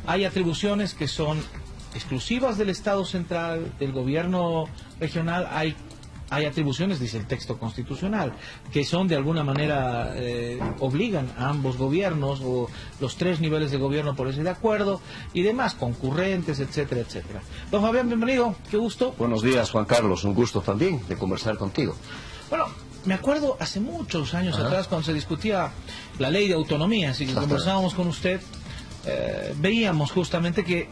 hay atribuciones que son exclusivas del Estado central, del gobierno regional, hay atribuciones, dice el texto constitucional, que son de alguna manera, obligan a ambos gobiernos o los tres niveles de gobierno por ese de acuerdo y demás, concurrentes, etcétera, etcétera. Don Fabián, bienvenido, qué gusto. Buenos días, Juan Carlos, un gusto también de conversar contigo. Bueno, me acuerdo hace muchos años atrás cuando se discutía la ley de autonomía, así que conversábamos con usted, veíamos justamente que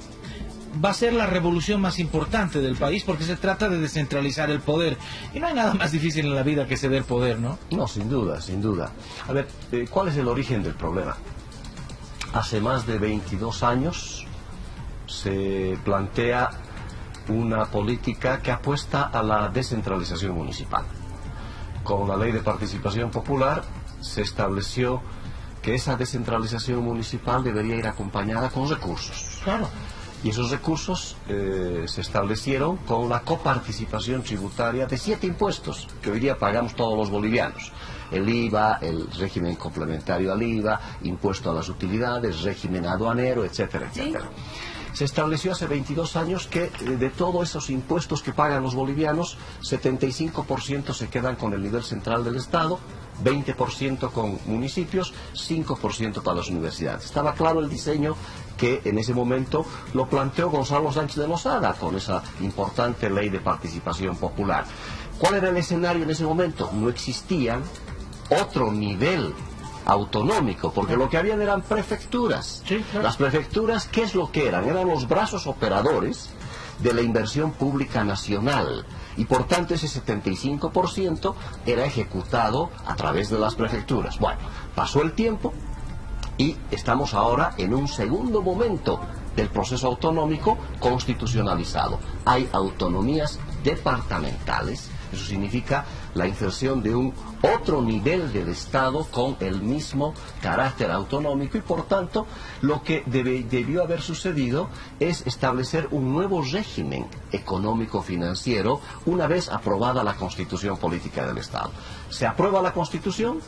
va a ser la revolución más importante del país porque se trata de descentralizar el poder. Y no hay nada más difícil en la vida que ceder poder, ¿no? No, sin duda, sin duda. A ver, ¿cuál es el origen del problema? Hace más de 22 años se plantea una política que apuesta a la descentralización municipal. Con la Ley de Participación Popular se estableció que esa descentralización municipal debería ir acompañada con recursos. Claro. Y esos recursos se establecieron con la coparticipación tributaria de 7 impuestos que hoy día pagamos todos los bolivianos. El IVA, el régimen complementario al IVA, impuesto a las utilidades, régimen aduanero, etcétera, etcétera. Se estableció hace 22 años que de todos esos impuestos que pagan los bolivianos, 75% se quedan con el nivel central del Estado, 20% con municipios, 5% para las universidades. Estaba claro el diseño que en ese momento lo planteó Gonzalo Sánchez de Lozada con esa importante ley de participación popular. ¿Cuál era el escenario en ese momento? No existía otro nivel autonómico, porque lo que habían eran prefecturas. Sí, claro. Las prefecturas, ¿qué es lo que eran? Eran los brazos operadores de la inversión pública nacional. Y por tanto ese 75% era ejecutado a través de las prefecturas. Bueno, pasó el tiempo y estamos ahora en un segundo momento del proceso autonómico constitucionalizado. Hay autonomías departamentales, eso significa la inserción de un otro nivel del Estado con el mismo carácter autonómico y por tanto lo que debió haber sucedido es establecer un nuevo régimen económico-financiero una vez aprobada la Constitución Política del Estado. Se aprueba la Constitución,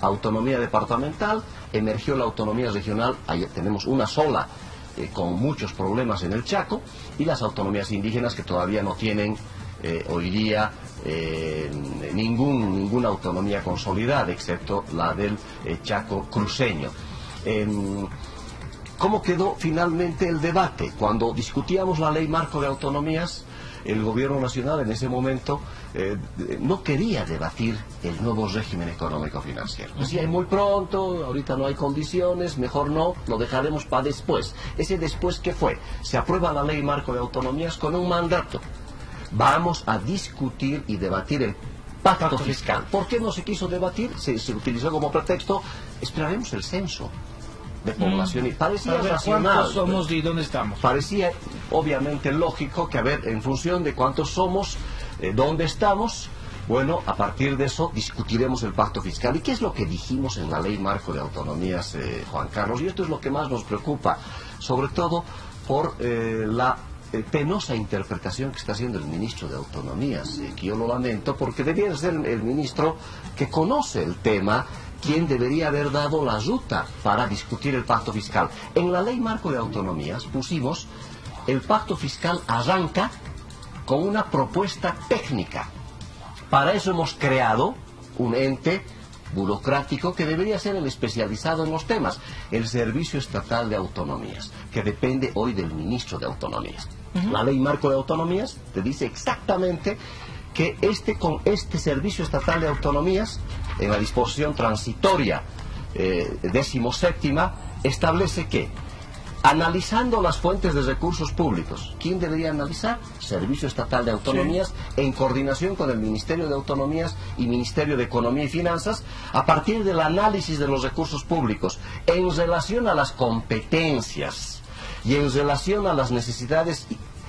autonomía departamental, emergió la autonomía regional, ahí tenemos una sola con muchos problemas en el Chaco, y las autonomías indígenas que todavía no tienen hoy día ninguna autonomía consolidada, excepto la del Chaco cruceño. ¿Cómo quedó finalmente el debate? Cuando discutíamos la ley marco de autonomías, el gobierno nacional en ese momento no quería debatir el nuevo régimen económico-financiero. Decía, es muy pronto, ahorita no hay condiciones, mejor no, lo dejaremos para después. Ese después, ¿qué fue? Se aprueba la ley marco de autonomías con un mandato. Vamos a discutir y debatir el pacto fiscal. ¿Por qué no se quiso debatir? Se utilizó como pretexto, esperaremos el censo de población. Y parecía racional. ¿Cuántos somos y dónde estamos? Parecía obviamente lógico que, a ver, en función de cuántos somos, dónde estamos, bueno, a partir de eso discutiremos el pacto fiscal. ¿Y qué es lo que dijimos en la ley marco de autonomías, Juan Carlos? Y esto es lo que más nos preocupa, sobre todo por la penosa interpretación que está haciendo el ministro de Autonomías, que yo lo lamento, porque debiera ser el ministro que conoce el tema, quien debería haber dado la ruta para discutir el pacto fiscal. En la ley marco de autonomías pusimos, el pacto fiscal arranca con una propuesta técnica. Para eso hemos creado un ente burocrático que debería ser el especializado en los temas, el Servicio Estatal de Autonomías, que depende hoy del ministro de Autonomías. La ley marco de autonomías te dice exactamente que con este Servicio Estatal de Autonomías, en la disposición transitoria 17ª, establece que, analizando las fuentes de recursos públicos, ¿quién debería analizar? Servicio Estatal de Autonomías, en coordinación con el Ministerio de Autonomías y Ministerio de Economía y Finanzas, a partir del análisis de los recursos públicos, en relación a las competencias y en relación a las necesidades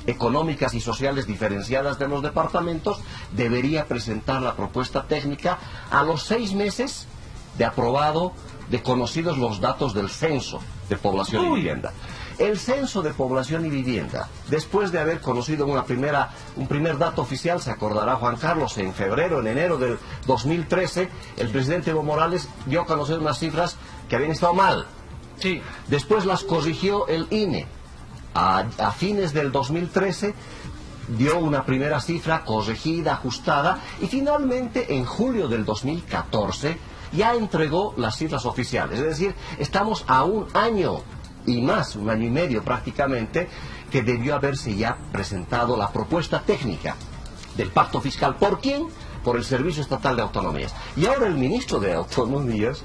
económicas y sociales diferenciadas de los departamentos, debería presentar la propuesta técnica a los 6 meses de aprobado, de conocidos los datos del censo de población y vivienda. El censo de población y vivienda, después de haber conocido un primer dato oficial, se acordará Juan Carlos, en enero del 2013, el presidente Evo Morales dio a conocer unas cifras que habían estado mal. Sí. Después las corrigió el INE. A fines del 2013 dio una primera cifra corregida, ajustada, y finalmente en julio del 2014 ya entregó las cifras oficiales. Es decir, estamos a un año y más, un año y medio prácticamente, que debió haberse ya presentado la propuesta técnica del pacto fiscal. ¿Por quién? Por el Servicio Estatal de Autonomías. Y ahora el ministro de Autonomías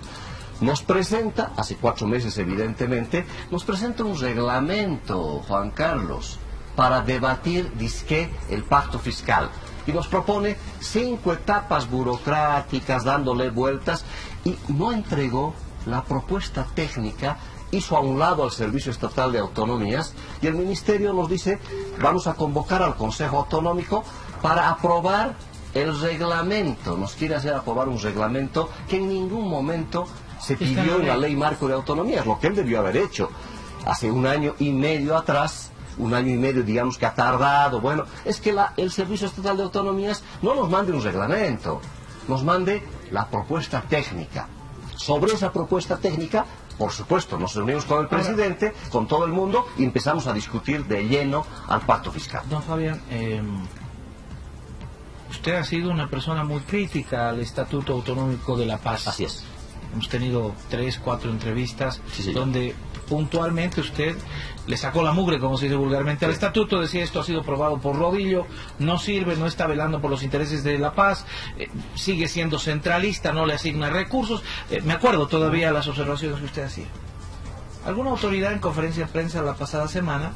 nos presenta, hace 4 meses evidentemente, nos presenta un reglamento, Juan Carlos, para debatir, dizque, el pacto fiscal. Y nos propone 5 etapas burocráticas, dándole vueltas, y no entregó la propuesta técnica, hizo a un lado al Servicio Estatal de Autonomías, y el Ministerio nos dice, vamos a convocar al Consejo Autonómico para aprobar el reglamento. Nos quiere hacer aprobar un reglamento que en ningún momento se pidió en la Ley Marco de Autonomías, lo que él debió haber hecho hace un año y medio atrás. Un año y medio, digamos, que ha tardado. Bueno, es que el Servicio Estatal de Autonomías no nos mande un reglamento, nos mande la propuesta técnica. Sobre esa propuesta técnica, por supuesto, nos reunimos con el presidente, con todo el mundo, y empezamos a discutir de lleno al pacto fiscal. Don Fabián, usted ha sido una persona muy crítica al Estatuto Autonómico de La Paz. Así es. Hemos tenido 3, 4 entrevistas, Sí, donde puntualmente usted le sacó la mugre, como se dice vulgarmente, al estatuto. Decía, esto ha sido aprobado por rodillo, no sirve, no está velando por los intereses de La Paz, sigue siendo centralista, no le asigna recursos. Me acuerdo todavía las observaciones que usted hacía. Alguna autoridad en conferencia de prensa la pasada semana,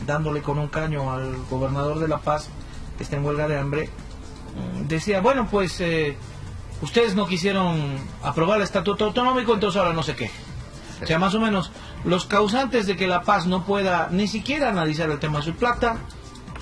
dándole con un caño al gobernador de La Paz, que está en huelga de hambre, decía, bueno, pues ustedes no quisieron aprobar el estatuto autonómico, entonces ahora no sé qué. O sea, más o menos, los causantes de que La Paz no pueda ni siquiera analizar el tema de su plata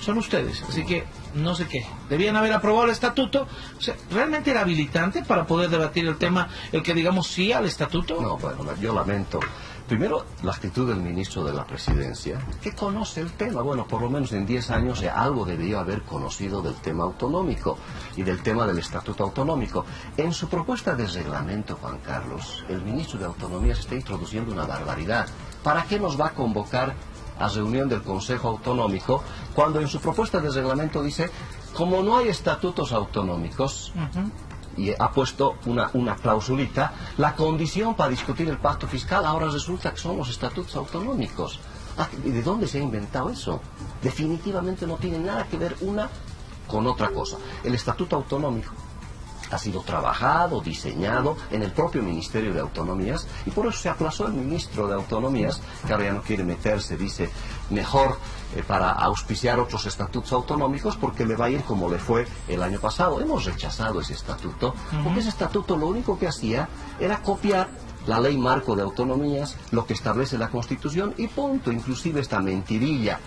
son ustedes. Así que, no sé qué. Debían haber aprobado el estatuto. O sea, ¿realmente era habilitante para poder debatir el tema, el que digamos sí al estatuto? No, bueno, yo lamento. Primero, la actitud del ministro de la Presidencia, que conoce el tema. Bueno, por lo menos en 10 años algo debió haber conocido del tema autonómico y del tema del estatuto autonómico. En su propuesta de reglamento, Juan Carlos, el ministro de Autonomía se está introduciendo una barbaridad. ¿Para qué nos va a convocar a reunión del Consejo Autonómico cuando en su propuesta de reglamento dice, como no hay estatutos autonómicos, y ha puesto una clausulita, la condición para discutir el pacto fiscal ahora resulta que son los estatutos autonómicos? ¿Y de dónde se ha inventado eso? Definitivamente no tiene nada que ver una con otra cosa. El estatuto autonómico ha sido trabajado, diseñado en el propio Ministerio de Autonomías, y por eso se aplazó el ministro de Autonomías, que ahora ya no quiere meterse, dice, mejor para auspiciar otros estatutos autonómicos, porque le va a ir como le fue el año pasado. Hemos rechazado ese estatuto, porque ese estatuto lo único que hacía era copiar la Ley Marco de Autonomías, lo que establece la Constitución, y punto. Inclusive esta mentirilla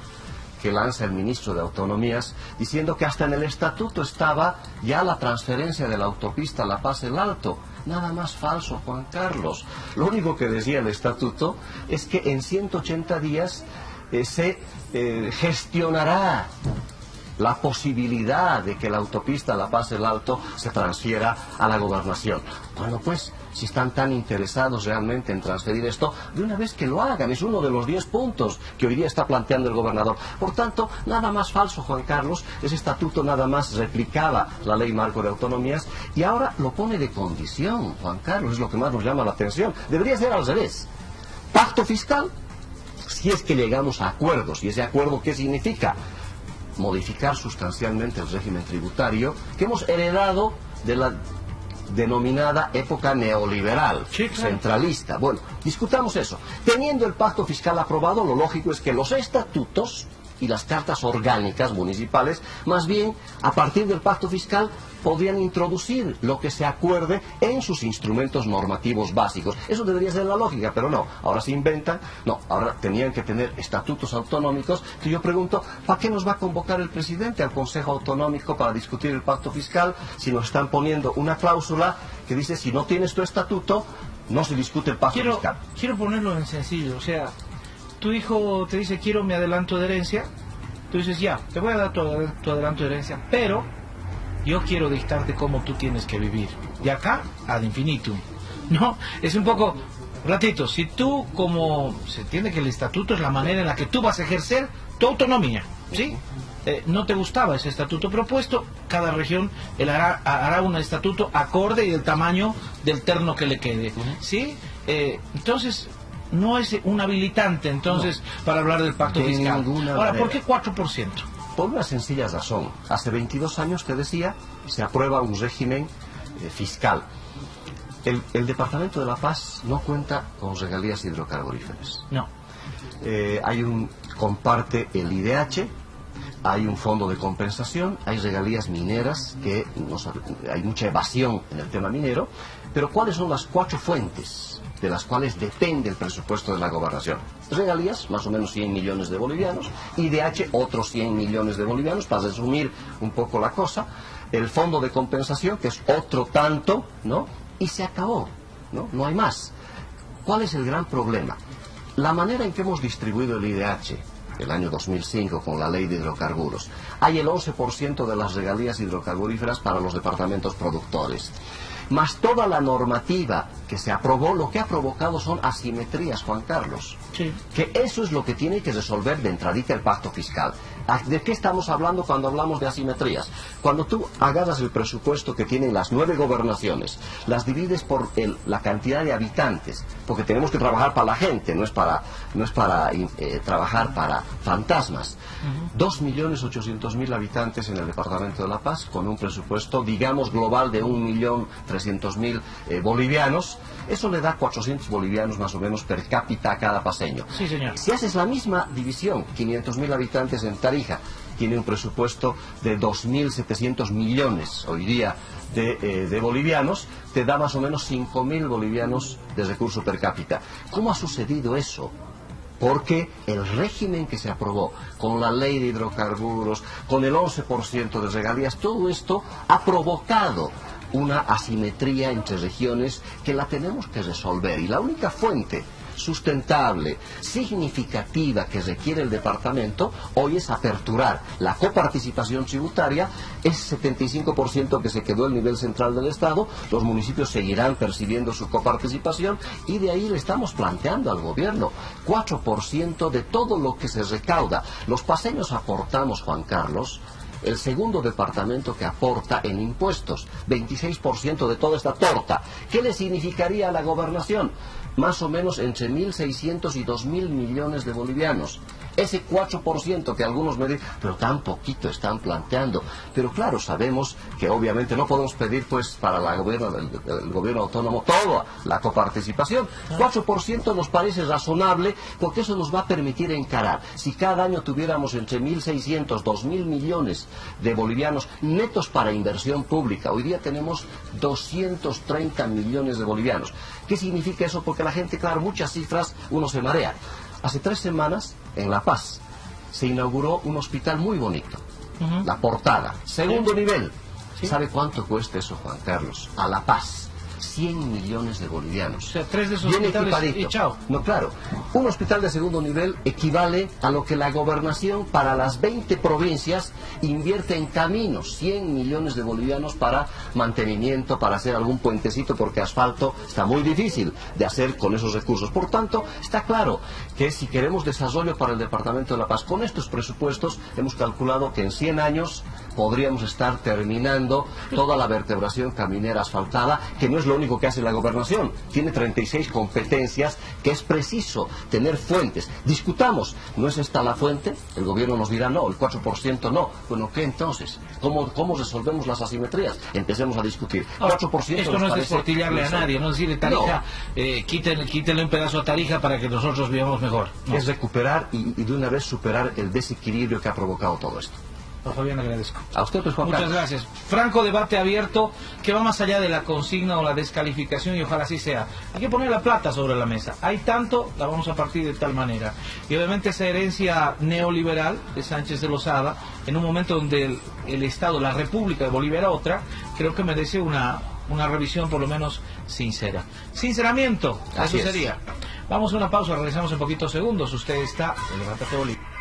que lanza el ministro de Autonomías, diciendo que hasta en el estatuto estaba ya la transferencia de la autopista La Paz-El Alto. Nada más falso, Juan Carlos. Lo único que decía el estatuto es que en 180 días se gestionará la posibilidad de que la autopista La Paz-El Alto se transfiera a la gobernación. Bueno, pues, si están tan interesados realmente en transferir esto, de una vez que lo hagan. Es uno de los 10 puntos que hoy día está planteando el gobernador. Por tanto, nada más falso, Juan Carlos. Ese estatuto nada más replicaba la Ley Marco de Autonomías y ahora lo pone de condición, Juan Carlos. Es lo que más nos llama la atención. Debería ser al revés. Pacto fiscal, si es que llegamos a acuerdos. ¿Y ese acuerdo qué significa? Modificar sustancialmente el régimen tributario que hemos heredado de la denominada época neoliberal, sí, claro, centralista. Bueno, discutamos eso. Teniendo el pacto fiscal aprobado, lo lógico es que los estatutos y las cartas orgánicas municipales, más bien, a partir del pacto fiscal, podrían introducir lo que se acuerde en sus instrumentos normativos básicos. Eso debería ser la lógica, pero no. Ahora se inventan, no, ahora tenían que tener estatutos autonómicos, que yo pregunto, ¿para qué nos va a convocar el presidente al Consejo Autonómico para discutir el pacto fiscal si nos están poniendo una cláusula que dice, si no tienes tu estatuto, no se discute el pacto fiscal? Quiero ponerlo en sencillo, o sea, tu hijo te dice, quiero mi adelanto de herencia, tú dices, ya, te voy a dar tu adelanto de herencia, pero yo quiero dictarte cómo tú tienes que vivir, de acá ad infinitum, ¿no? Es un poco Ratito, si tú, como se entiende que el estatuto es la manera en la que tú vas a ejercer tu autonomía, ¿sí? No te gustaba ese estatuto propuesto, cada región hará un estatuto acorde y del tamaño del terno que le quede, ¿sí? Entonces, no es un habilitante, entonces, para hablar del pacto fiscal. Ahora, ¿por qué 4%? Por una sencilla razón. Hace 22 años, te decía, se aprueba un régimen fiscal. El Departamento de La Paz no cuenta con regalías hidrocarburíferas. No. Comparte el IDH, hay un fondo de compensación, hay regalías mineras, hay mucha evasión en el tema minero, pero ¿cuáles son las 4 fuentes de las cuales depende el presupuesto de la gobernación? Regalías, más o menos 100 millones de bolivianos, IDH, otros 100 millones de bolivianos, para resumir un poco la cosa, el fondo de compensación, que es otro tanto, ¿no? Y se acabó, ¿no? No hay más. ¿Cuál es el gran problema? La manera en que hemos distribuido el IDH, el año 2005, con la ley de hidrocarburos, hay el 11% de las regalías hidrocarburíferas para los departamentos productores. Más toda la normativa que se aprobó, lo que ha provocado son asimetrías, Juan Carlos. Sí. Que eso es lo que tiene que resolver de entradita el pacto fiscal. ¿De qué estamos hablando cuando hablamos de asimetrías? Cuando tú agarras el presupuesto que tienen las 9 gobernaciones, las divides por la cantidad de habitantes, porque tenemos que trabajar para la gente, no es para trabajar para fantasmas. 2.800.000 habitantes en el departamento de La Paz, con un presupuesto, digamos, global de 1.300.000 bolivianos. Eso le da 400 bolivianos más o menos per cápita a cada paseño. Sí, señor. Si haces la misma división, 500.000 habitantes en Tarija, tiene un presupuesto de 2.700 millones hoy día de bolivianos, te da más o menos 5.000 bolivianos de recurso per cápita. ¿Cómo ha sucedido eso? Porque el régimen que se aprobó con la ley de hidrocarburos, con el 11% de regalías, todo esto ha provocado una asimetría entre regiones que la tenemos que resolver. Y la única fuente sustentable, significativa que requiere el departamento hoy es aperturar la coparticipación tributaria, ese 75% que se quedó el nivel central del Estado, los municipios seguirán percibiendo su coparticipación y de ahí le estamos planteando al gobierno 4% de todo lo que se recauda. Los paseños aportamos, Juan Carlos, el segundo departamento que aporta en impuestos, 26% de toda esta torta. ¿Qué le significaría a la gobernación? Más o menos entre 1.600 y 2.000 millones de bolivianos. Ese 4% que algunos me dicen, pero tan poquito están planteando. Pero claro, sabemos que obviamente no podemos pedir pues para el gobierno autónomo toda la coparticipación. 4% nos parece razonable porque eso nos va a permitir encarar. Si cada año tuviéramos entre 1.600, 2.000 millones de bolivianos netos para inversión pública, hoy día tenemos 230 millones de bolivianos. ¿Qué significa eso? Porque la gente, claro, muchas cifras, uno se marea. Hace 3 semanas, en La Paz, se inauguró un hospital muy bonito. La Portada. Segundo nivel. ¿Sí? ¿Sabe cuánto cuesta eso, Juan Carlos? A La Paz. 100 millones de bolivianos. O sea, 3 de esos Bien hospitales equipadito. y chao. No, claro. Un hospital de segundo nivel equivale a lo que la gobernación para las 20 provincias invierte en caminos. 100 millones de bolivianos para mantenimiento, para hacer algún puentecito, porque asfalto está muy difícil de hacer con esos recursos. Por tanto, está claro que si queremos desarrollo para el Departamento de La Paz, con estos presupuestos hemos calculado que en 100 años podríamos estar terminando toda la vertebración caminera asfaltada, que no es lo único que hace la gobernación. Tiene 36 competencias que es preciso tener fuentes. Discutamos, ¿no es esta la fuente? El gobierno nos dirá no, el 4% no. Bueno, ¿qué entonces? ¿Cómo resolvemos las asimetrías? Empecemos a discutir. 4% Esto no es desportillarle a nadie, no es decirle Tarija, quítenle un pedazo a Tarija para que nosotros vivamos mejor. No. Es recuperar y de una vez superar el desequilibrio que ha provocado todo esto. Fabián, agradezco. A usted, pues, Juan Muchas Carlos. gracias. Franco debate abierto que va más allá de la consigna o la descalificación y ojalá así sea. Hay que poner la plata sobre la mesa. Hay tanto, la vamos a partir de tal manera. Y obviamente esa herencia neoliberal de Sánchez de Lozada, en un momento donde el Estado, la República de Bolivia era otra, creo que merece una revisión por lo menos sincera. Sinceramiento, Así eso es. sería. Vamos a una pausa, regresamos en poquitos segundos. Usted está en Levántate Bolivia.